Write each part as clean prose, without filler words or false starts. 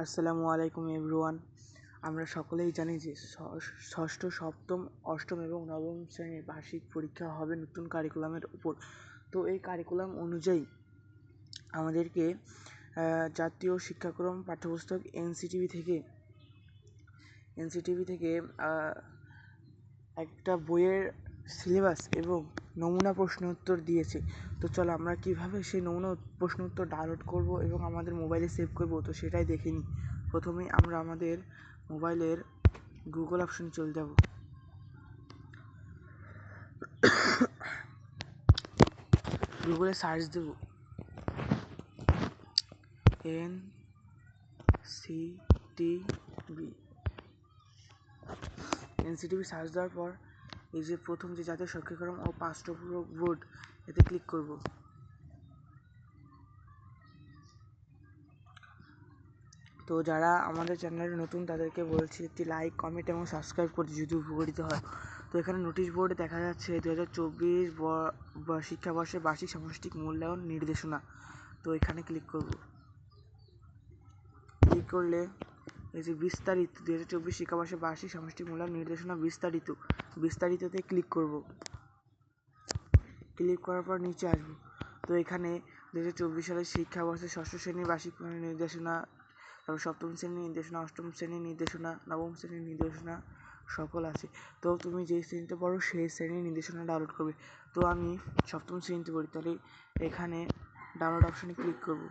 আসসালামু আলাইকুম এভরিওয়ান। আমরা সকলেই জানি যে ষষ্ঠ, সপ্তম, অষ্টম এবং নবম শ্রেণীর বার্ষিক পরীক্ষা হবে নতুন কারিকুলামের উপর। তো এই কারিকুলাম অনুযায়ী আমাদেরকে জাতীয় শিক্ষাক্রম পাঠ্যপুস্তক এনসিটিভি থেকে একটা বইয়ের সিলেবাস এবং নমুনা প্রশ্ন উত্তর দিয়েছে। তো চলো আমরা কীভাবে সেই নমুনা প্রশ্ন উত্তর ডাউনলোড করব এবং আমাদের মোবাইলে সেভ করব, তো সেটাই দেখে নিই। প্রথমেই আমরা আমাদের মোবাইলের গুগল অপশন চলে যাব। গুগলে সার্চ দেব এনসিটিভি সার্চ দেওয়ার পর এই যে প্রথম যে জাতীয় শিক্ষাক্রম ও পাঠ্যপুস্তক বোর্ড, এতে ক্লিক করব। তো যারা আমাদের চ্যানেলে নতুন তাদেরকে বলছি একটি লাইক, কমেন্ট এবং সাবস্ক্রাইব করতে যদি উপকৃত হয়। তো এখানে নোটিশ বোর্ডে দেখা যাচ্ছে 2024 শিক্ষাবর্ষের বার্ষিক সামষ্টিক মূল্যায়ন নির্দেশনা। তো এখানে ক্লিক করলে এই যে বিস্তারিত 2024 শিক্ষাবর্ষের বার্ষিক সামষ্টিক মূল্যায়ন নির্দেশনা বিস্তারিততে ক্লিক করব। ক্লিক করার পর নিচে আসবো। তো এখানে 2024 সালের শিক্ষাবর্ষের ষষ্ঠ শ্রেণীর বার্ষিক নির্দেশনা, তারপর সপ্তম শ্রেণীর নির্দেশনা, অষ্টম শ্রেণীর নির্দেশনা, নবম শ্রেণীর নির্দেশনা সকল আছে। তো তুমি যেই শ্রেণীতে পড়ো সেই শ্রেণীর নির্দেশনা ডাউনলোড করবে। তো আমি সপ্তম শ্রেণীতে পড়ি, তাহলে এখানে ডাউনলোড অপশানে ক্লিক করব।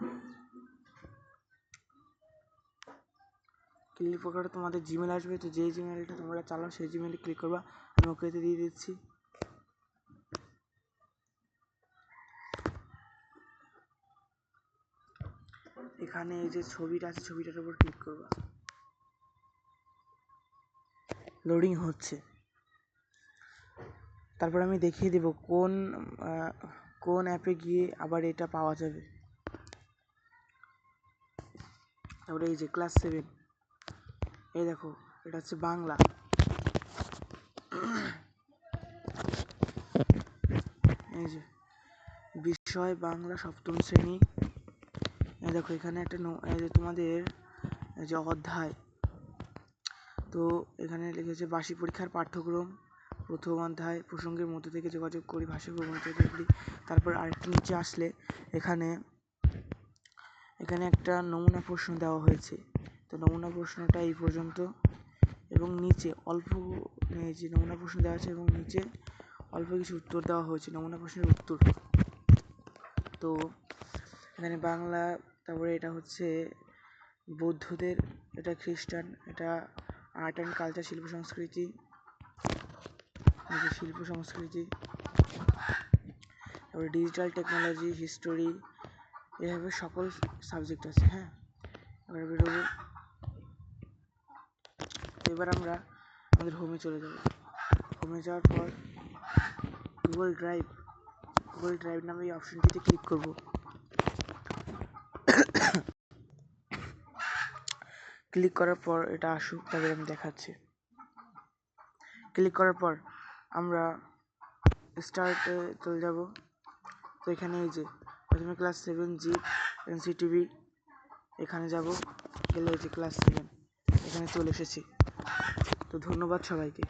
ক্লিক করার তোমাদের জিমেল আসবে। তো যেই জিমেলটা তোমরা চালাও সেই জিমেলে ক্লিক করবা। আমি ওকেতে দিয়ে দিচ্ছি। এখানে এই যে ছবিটা আছে, ছবিটার উপর ক্লিক করবা। লোডিং হচ্ছে। তারপর আমি দেখিয়ে দেব কোন অ্যাপে গিয়ে আবার এটা পাওয়া যাবে। তারপরে এই যে ক্লাস 7, এই দেখো এটা হচ্ছে বাংলা। এই যে বিষয় বাংলা সপ্তম শ্রেণী। এই দেখো এখানে একটা এই যে তোমাদের এই যে অধ্যায়, তো এখানে লিখেছে বার্ষিক পরীক্ষার পাঠ্যক্রম, প্রথম অধ্যায় প্রসঙ্গের মধ্যে থেকে যোগাযোগ করি ভাষা প্রবণতা করি। তারপর আরেকটু নিচে আসলে এখানে একটা নমুনা প্রশ্ন দেওয়া হয়েছে। তো নমুনা প্রশ্নটা এই পর্যন্ত, এবং নিচে অল্প যে নমুনা প্রশ্ন দেওয়া আছে এবং নিচে অল্প কিছু উত্তর দেওয়া হয়েছে, নমুনা প্রশ্নের উত্তর। তো এখানে বাংলা, তারপরে এটা হচ্ছে বৌদ্ধদের, এটা খ্রিস্টান, এটা আর্ট অ্যান্ড কালচার, শিল্প সংস্কৃতি, তারপরে ডিজিটাল টেকনোলজি, হিস্টোরি, এভাবে সকল সাবজেক্ট আছে। হ্যাঁ, এবার বেরোবো। এবার আমরা আমাদের হোমে চলে যাব। হোমে যাওয়ার পর গুগল ড্রাইভ নামে এই অপশনটিতে ক্লিক করব। ক্লিক করার পর এটা আসুক, তারপরে আমি দেখাচ্ছি। ক্লিক করার পর আমরা স্টার্টে চলে যাব। তো এখানে এই যে প্রথমে ক্লাস 7 জিপ এনসিটিভি, এখানে যাব। গেলে এই যে ক্লাস 7 এখানে চলে এসেছি। তো ধন্যবাদ সবাইকে।